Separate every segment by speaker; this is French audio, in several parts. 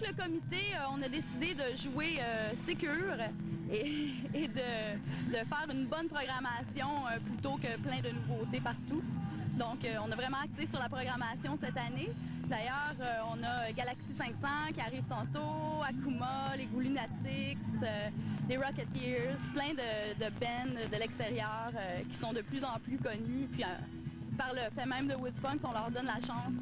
Speaker 1: avec le comité, on a décidé de jouer sécure et de faire une bonne programmation plutôt que plein de nouveautés partout. Donc, on a vraiment axé sur la programmation cette année. D'ailleurs, on a Galaxy 500 qui arrive tantôt, Akuma, les Goûts Lunatics, les Rocketeers, plein de bands de l'extérieur qui sont de plus en plus connus. Puis, par le fait même de Wisconsin, on leur donne la chance,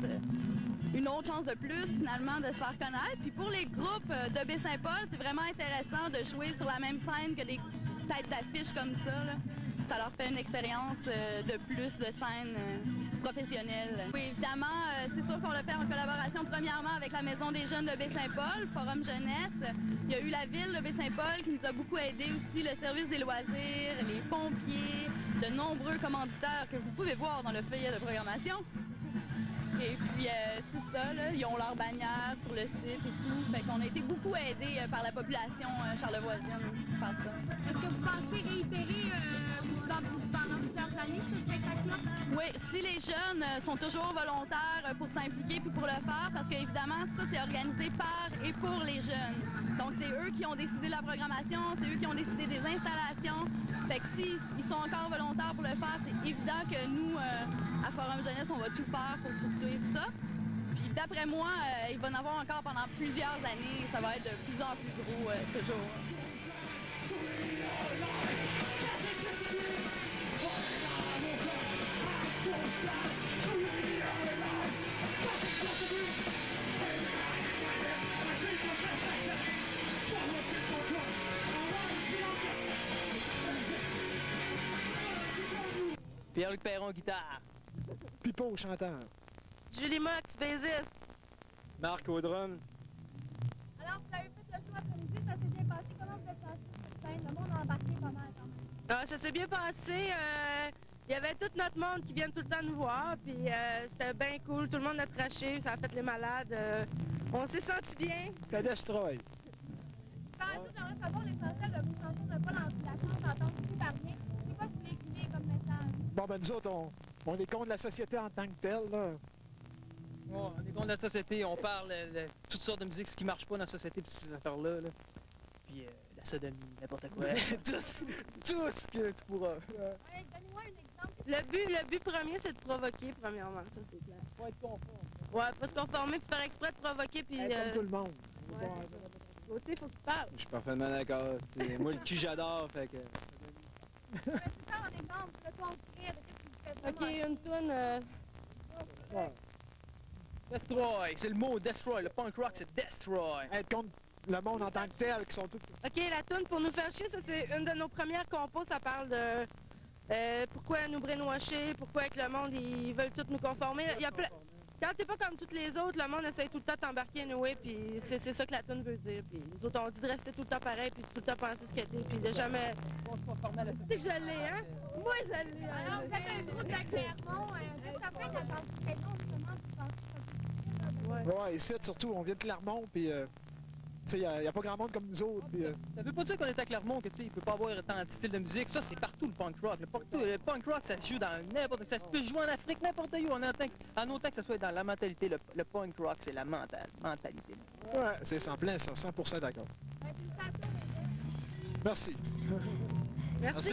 Speaker 1: une autre chance de plus finalement de se faire connaître. Puis pour les groupes de Baie-Saint-Paul, c'est vraiment intéressant de jouer sur la même scène que des têtes d'affiche comme ça, là. Ça leur fait une expérience de plus de scène professionnelle. Oui, évidemment, c'est sûr qu'on l'a fait en collaboration premièrement avec la Maison des jeunes de Baie-Saint-Paul, Forum Jeunesse. Il y a eu la ville de Baie-Saint-Paul qui nous a beaucoup aidé aussi, le service des loisirs, les pompiers, de nombreux commanditaires que vous pouvez voir dans le feuillet de programmation. Et puis, c'est ça, là, ils ont leur bannière sur le site et tout. Fait qu'on a été beaucoup aidés par la population charlevoisienne par ça.
Speaker 2: Est-ce que vous pensez réitérer pendant plusieurs années ce spectacle-là?
Speaker 1: Oui, si les jeunes sont toujours volontaires pour s'impliquer puis pour le faire, parce qu'évidemment, ça, c'est organisé par et pour les jeunes. Donc, c'est eux qui ont décidé la programmation, c'est eux qui ont décidé des installations. Fait que s'ils sont encore volontaires pour le faire, c'est évident que nous, à Forum Jeunesse, on va tout faire pour poursuivre ça. Puis d'après moi, il va y en avoir encore pendant plusieurs années. Ça va être de plus en plus gros toujours.
Speaker 3: Pierre-Luc Perron, guitare.
Speaker 4: Pipo, chanteur.
Speaker 5: Julie Mox, bassiste.
Speaker 3: Marc au drum.
Speaker 2: Alors, vous avez fait le show après-midi, ça s'est bien passé. Comment vous êtes senti sur cette scène? Le monde a embarqué pas mal quand même.
Speaker 5: Ah, ça s'est bien passé. Il y avait tout notre monde qui vient tout le temps nous voir, puis c'était bien cool. Tout le monde a traché, ça a fait les malades. On s'est senti bien.
Speaker 4: T'as Destroy.
Speaker 2: Par exemple, j'aimerais savoir l'essentiel de vos chansons de Paul Ampliation, j'entends beaucoup parler. C'est quoi que vous voulez écrire comme message?
Speaker 4: Bon, ben nous autres, on est contre la société en tant que telle, là.
Speaker 3: Oh, on est contre la société, on parle de toutes sortes de musique, ce qui marche pas dans la société, puis ces affaires-là. Là. Puis la sodomie, n'importe quoi. tout ce que tu pourras.
Speaker 2: Ouais, donnez-moi un exemple.
Speaker 5: Le but premier, c'est de provoquer, premièrement. Ça, c'est clair.
Speaker 3: Faut être conforme.
Speaker 5: Ouais, faut se conformer, puis faire exprès de provoquer, puis...
Speaker 4: Comme tout le monde.
Speaker 5: Ouais. Côté, faut que tu parles.
Speaker 3: Je suis parfaitement d'accord. Moi, le cul, j'adore, fait que...
Speaker 2: Je vais tout faire un exemple. Le toi en cuir, qu'est-ce que vous faites
Speaker 5: OK,
Speaker 2: vraiment?
Speaker 5: une toune...
Speaker 4: Ouais.
Speaker 3: Destroy, c'est le mot Destroy. Le punk rock, c'est Destroy.
Speaker 4: Être contre le monde en tant que tel, qui sont tous...
Speaker 5: OK, la toune pour nous faire chier, ça, c'est une de nos premières compos. Ça parle de pourquoi nous brainwasher, pourquoi que le monde, ils veulent tous nous conformer. Il y a plein... Quand t'es pas comme toutes les autres, le monde essaie tout le temps de t'embarquer anyway, puis c'est ça que la toune veut dire. Puis nous autres, on dit de rester tout le temps pareil, puis tout le temps penser ce que t'es, puis de jamais... Tu sais que je l'ai, hein? Moi, je l'ai.
Speaker 2: Alors, vous êtes un groupe de Clermont. Juste après d'attendre très long, justement, vous pensez que
Speaker 4: Ouais, ici, surtout, on vient de Clermont, puis... tu sais, il n'y a pas grand monde comme nous autres, puis...
Speaker 3: Ça veut pas dire qu'on est à Clermont, que tu sais, il peut pas avoir tant de styles de musique. Ça, c'est partout le punk rock. Le punk rock, ça se joue dans n'importe... Ça peut se jouer en Afrique, n'importe où. En autant que ça soit dans la mentalité. Le punk rock, c'est la mentalité.
Speaker 4: Ouais, c'est ça, en plein ça, 100% d'accord. Merci.
Speaker 5: Merci.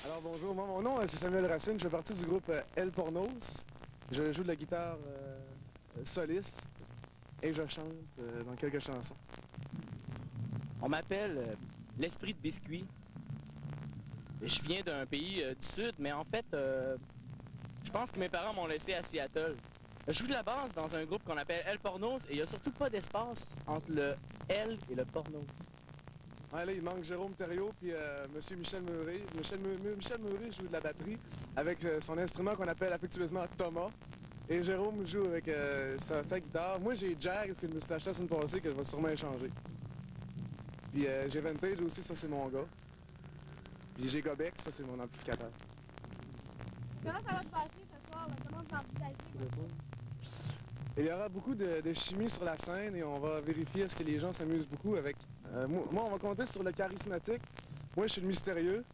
Speaker 6: Alors bonjour, moi mon nom c'est Samuel Racine, je fais partie du groupe El Pornos. Je joue de la guitare soliste et je chante dans quelques chansons.
Speaker 7: On m'appelle l'Esprit de Biscuit. Je viens d'un pays du sud, mais en fait, je pense que mes parents m'ont laissé à Seattle. Je joue de la basse dans un groupe qu'on appelle El Pornos et il n'y a surtout pas d'espace entre le L et le Pornos.
Speaker 6: Ouais, là, il manque Jérôme Thériault puis Monsieur Michel Meury. Michel Meury joue de la batterie avec son instrument qu'on appelle affectueusement Thomas. Et Jérôme joue avec sa guitare. Moi, j'ai Jag, ce que je me suis acheté la semaine passée, que je vais sûrement échanger. Puis j'ai Vintage aussi, ça c'est mon gars. Puis j'ai Gobex, ça c'est mon amplificateur.
Speaker 2: Comment ça va se passer ce soir? Là? Comment vous envisagez?
Speaker 6: Il y aura beaucoup de chimie sur la scène et on va vérifier est-ce que les gens s'amusent beaucoup avec... moi, on va compter sur le charismatique. Moi, je suis le mystérieux.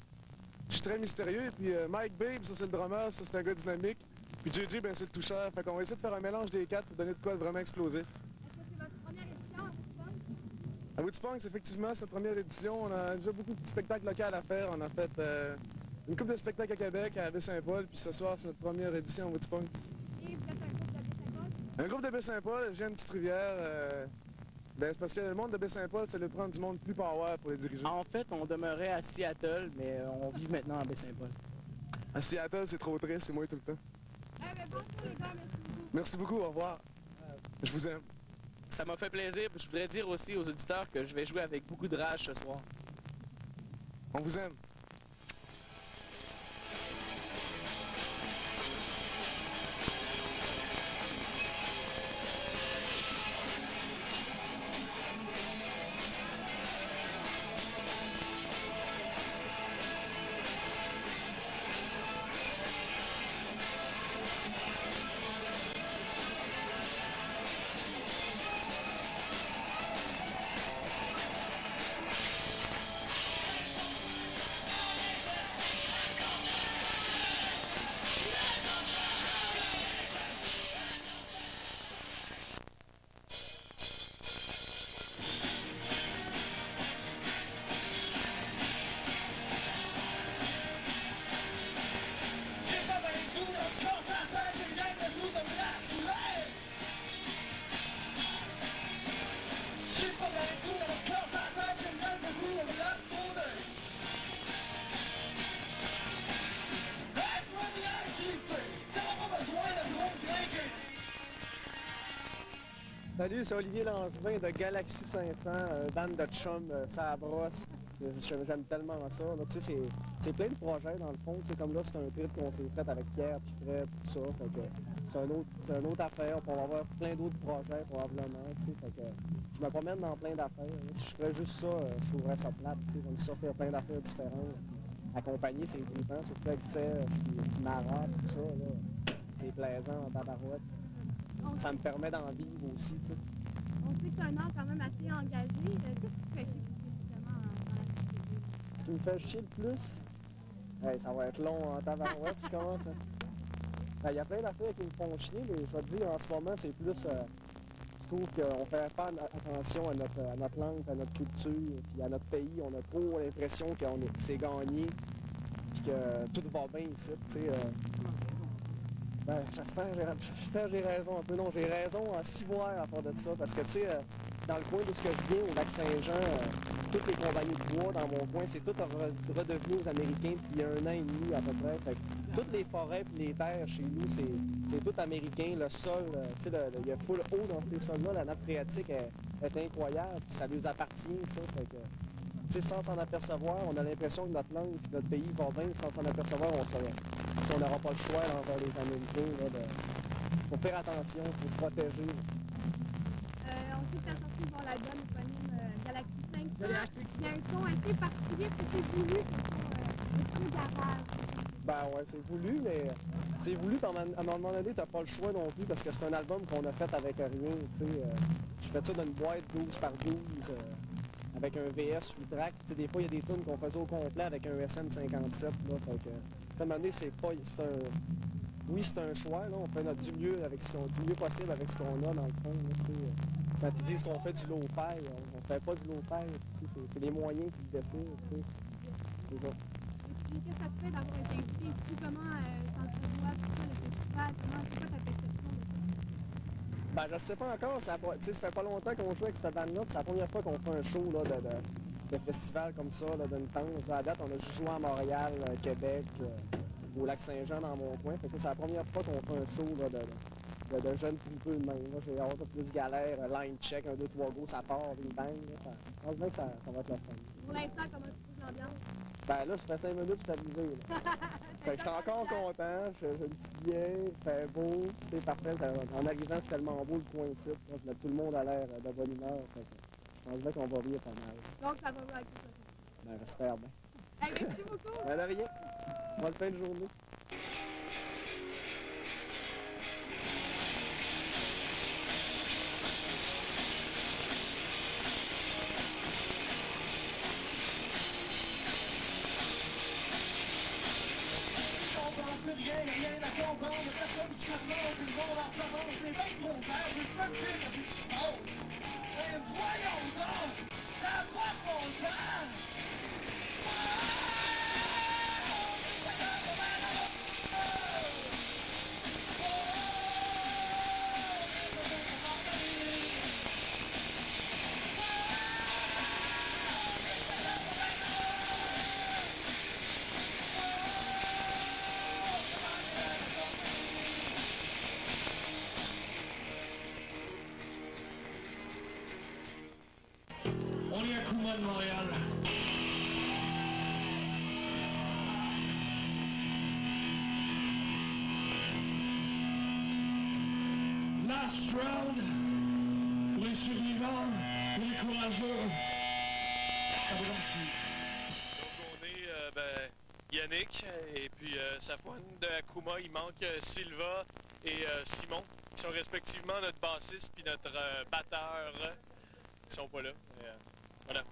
Speaker 6: Je suis très mystérieux. Et puis Mike Babe, ça c'est le drummer, ça c'est un gars dynamique. Puis JJ, ben c'est le toucheur. Fait qu'on va essayer de faire un mélange des quatre pour donner de quoi de vraiment explosif.
Speaker 2: Est-ce que c'est votre première édition à Woodspunk?
Speaker 6: À Woodspunk, effectivement, c'est la première édition. On a déjà beaucoup de spectacles locaux à faire. On a fait une couple de spectacles à Québec, à Baie-Saint-Paul. Puis ce soir, c'est notre première édition à Woodspunk.
Speaker 2: Et vous êtes un groupe de Baie-Saint-Paul?
Speaker 6: Un groupe de Baie-Saint-Paul, j'ai une petite rivière. Ben, c'est parce que le monde de Baie-Saint-Paul, c'est le prendre du monde plus power pour les diriger.
Speaker 7: En fait, on demeurait à Seattle, mais on vit maintenant à Baie-Saint-Paul.
Speaker 6: À Seattle, c'est trop triste, c'est moi tout le temps.
Speaker 2: Eh bien, bonjour les gars, merci beaucoup.
Speaker 6: Merci beaucoup, au revoir. Je vous aime.
Speaker 7: Ça m'a fait plaisir. Je voudrais dire aussi aux auditeurs que je vais jouer avec beaucoup de rage ce soir.
Speaker 6: On vous aime.
Speaker 8: Salut, c'est Olivier Langevin de Galaxy 500, bande de chum, ça brosse. J'aime tellement ça. Là, tu sais, c'est plein de projets dans le fond. Tu sais, comme là, c'est un trip qu'on s'est fait avec Pierre puis Fred, tout ça. Fait que c'est une autre affaire. On va avoir plein d'autres projets probablement. Tu sais, fait que je me promène dans plein d'affaires. Si je ferais juste ça, je trouverais ça plate. Tu sais, comme ça, faire plein d'affaires différentes. Accompagner, c'est trippant, surtout avec Serge puis Mara, tout ça. Là. C'est plaisant en tabarouette. Ça me permet d'en vivre aussi, tu sais.
Speaker 2: On sait que c'est un art quand même assez engagé. Qu'est-ce qui te fait chier spécifiquement dans la société?
Speaker 8: Ce qui me fait chier le plus, ça va être long en tabarouette, je commence. Il y a plein d'affaires qui me font chier, mais je vais te dire, en ce moment, c'est plus... je trouve qu'on fait pas attention à notre langue, à notre culture, puis à notre pays. On a trop l'impression qu'on s'est gagné, puis que tout va bien ici, tu sais. J'espère que j'ai raison un peu. Non, j'ai raison à 6 mois à part de ça. Parce que, tu sais, dans le coin d'où je viens, au Lac-Saint-Jean, toutes les compagnies de bois dans mon coin, c'est tout redevenu aux Américains depuis 1 an et demi à peu près. Fait que toutes les forêts et les terres chez nous, c'est tout américain. Le sol, tu sais, il y a full eau dans ces sols-là. La nappe phréatique est incroyable. Puis ça nous appartient, ça. Fait que, tu sais, sans s'en apercevoir, on a l'impression que notre langue et notre pays va bien. Sans s'en apercevoir, on n'aura pas le choix là, envers les Américains. Faut faire attention, faut se protéger.
Speaker 2: On sait que tu as sorti l'album éponyme Galaxy 500. Il y a un son assez particulier, c'est voulu, le son garage.
Speaker 8: Ben ouais, c'est voulu, mais c'est voulu, puis à un moment donné, t'as pas le choix non plus, parce que c'est un album qu'on a fait avec rien, tu sais. Je fais ça dans une boîte 12 par 12, avec un VS 8 track. Tu sais, des fois, il y a des tunes qu'on faisait au complet avec un SM57, là, fait que... À un moment donné, oui, c'est un choix, là. On fait du mieux possible avec ce qu'on a, dans le fond, là, tu sais. Quand ils disent qu'on fait du low-fi, on fait pas du low-fi, c'est les moyens qui le décident, tu sais. C'est ça.
Speaker 2: Et puis, qu'est-ce que ça te fait d'avoir été invité ici? Comment t'entrevois tout ça, le festival? C'est quoi ta perception de ça?
Speaker 8: Ben, je sais pas encore. Ça fait pas longtemps qu'on joue avec cette bande-là. C'est la première fois qu'on fait un show là, de festival comme ça, d'une tente. À date, on a joué à Montréal, Québec, au Lac-Saint-Jean dans mon coin. Fait que c'est la première fois qu'on fait un show là, de jeunes poupeux de même. Moi, j'ai hâte, plus galère, line check, 1, 2, 3 go, ça part, puis bang. Là, je pense bien que ça va être la fin.
Speaker 2: Pour l'instant, comment tu trouves l'ambiance?
Speaker 8: Ben là, ça fait 5 minutes que je suis arrivé. Là. Fait que je suis encore content, je me suis bien, il fait beau, c'est parfait. En arrivant, c'est tellement beau le coin ici. Tout le monde a l'air de bonne humeur. Fait que je pense bien qu'on va rire pas mal.
Speaker 2: Donc, ça va avec ça.
Speaker 8: Ben, j'espère bien.
Speaker 2: Hey, merci beaucoup!
Speaker 8: Ben, de rien. Bonne fin de journée.
Speaker 9: Rien à comprendre, personne qui s'arrange, le monde en parole, c'est bien trop vert, je peux plus de ce qui se passe. Et voyons donc, ça n'a pas de bon sens. On est à Kouma de Montréal. Last round pour les survivants, pour les courageux. Ça va comme suit.
Speaker 10: Donc on est Yannick et puis Safouane de Akuma. Il manque Sylva et Simon qui sont respectivement notre bassiste puis notre batteur. Ils sont pas là. Mais, voilà.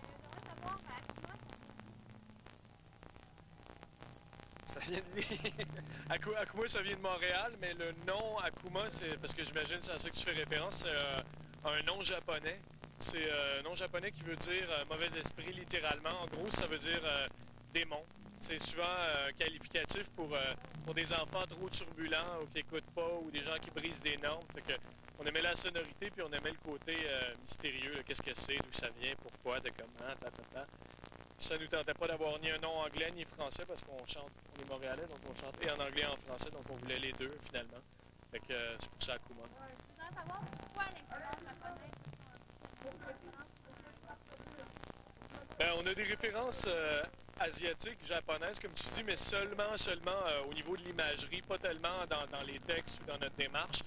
Speaker 2: J'aimerais savoir, Akuma,
Speaker 10: Ça vient de lui. Akuma, ça vient de Montréal, mais le nom Akuma, c'est parce que j'imagine c'est à ça que tu fais référence, c'est un nom japonais. C'est un nom japonais qui veut dire mauvais esprit littéralement. En gros, ça veut dire démon. C'est souvent qualificatif pour des enfants trop turbulents ou qui n'écoutent pas ou des gens qui brisent des normes. Fait que, on aimait la sonorité puis on aimait le côté mystérieux. Qu'est-ce que c'est, d'où ça vient, pourquoi, de comment, ta. Ça nous tentait pas d'avoir ni un nom anglais ni français parce qu'on chante, on est montréalais, donc on chante et en anglais et en français, donc on voulait les deux finalement. Fait que c'est pour ça Akuma.
Speaker 2: je voudrais savoir pourquoi l'influence japonaise.
Speaker 10: On a des références asiatiques, japonaises, comme tu dis, mais seulement au niveau de l'imagerie, pas tellement dans les textes ou dans notre démarche.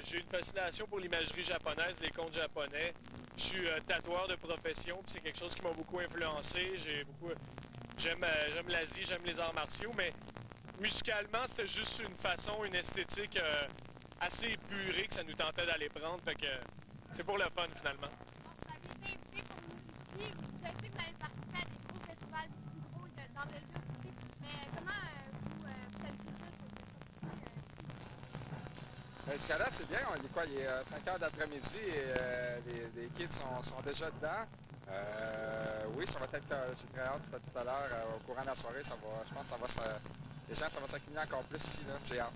Speaker 10: J'ai une fascination pour l'imagerie japonaise, les contes japonais. Je suis tatoueur de profession, puis c'est quelque chose qui m'a beaucoup influencé. J'aime l'Asie, j'aime les arts martiaux, mais musicalement, c'était juste une façon, une esthétique assez épurée que ça nous tentait d'aller prendre. Fait que c'est pour le fun, finalement.
Speaker 2: Vous aviez été invité pour nous ici. Je sais que vous avez participé à des gros festivals plus gros dans le jeu aussi. Mais comment vous qualifiez ça?
Speaker 11: Jusqu'à là, c'est bien. On est quoi? Il est 5 heures d'après-midi et les kids sont déjà dedans. Oui, ça va être, j'ai très hâte tout à l'heure, au courant de la soirée, je pense que les gens, ça va s'accumuler encore plus ici, là. J'ai hâte.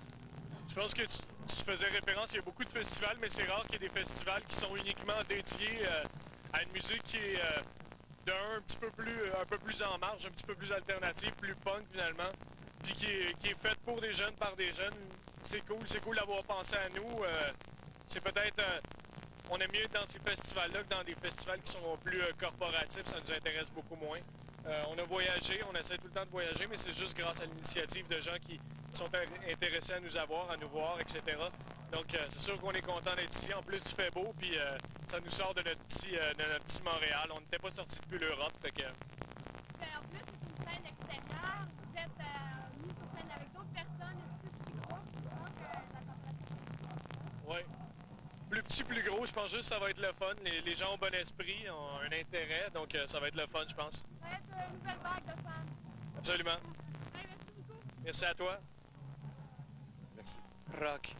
Speaker 10: Je pense que tu faisais référence, il y a beaucoup de festivals, mais c'est rare qu'il y ait des festivals qui sont uniquement dédiés à une musique qui est un peu plus en marge, un petit peu plus alternative, plus punk finalement, puis qui est faite pour des jeunes, par des jeunes. C'est cool d'avoir pensé à nous. C'est peut-être... on aime mieux être dans ces festivals-là que dans des festivals qui sont plus corporatifs, ça nous intéresse beaucoup moins. On a voyagé, on essaie tout le temps de voyager, mais c'est juste grâce à l'initiative de gens qui sont intéressés à nous avoir, à nous voir, etc. Donc, c'est sûr qu'on est content d'être ici. En plus, il fait beau, puis ça nous sort de notre petit Montréal. On n'était pas sortis depuis l'Europe, fait que...
Speaker 2: En plus, c'est une scène extérieure. Vous êtes mis sur scène avec d'autres personnes, plus gros, donc la température.
Speaker 10: Oui. Plus petit, plus gros, je pense juste que ça va être le fun. Les gens ont bon esprit, ont un intérêt, donc ça va être le fun, je pense.
Speaker 2: Ça va être une nouvelle vague de fans.
Speaker 10: Absolument.
Speaker 2: Merci beaucoup.
Speaker 10: Merci à toi.
Speaker 11: Merci.
Speaker 10: Rock.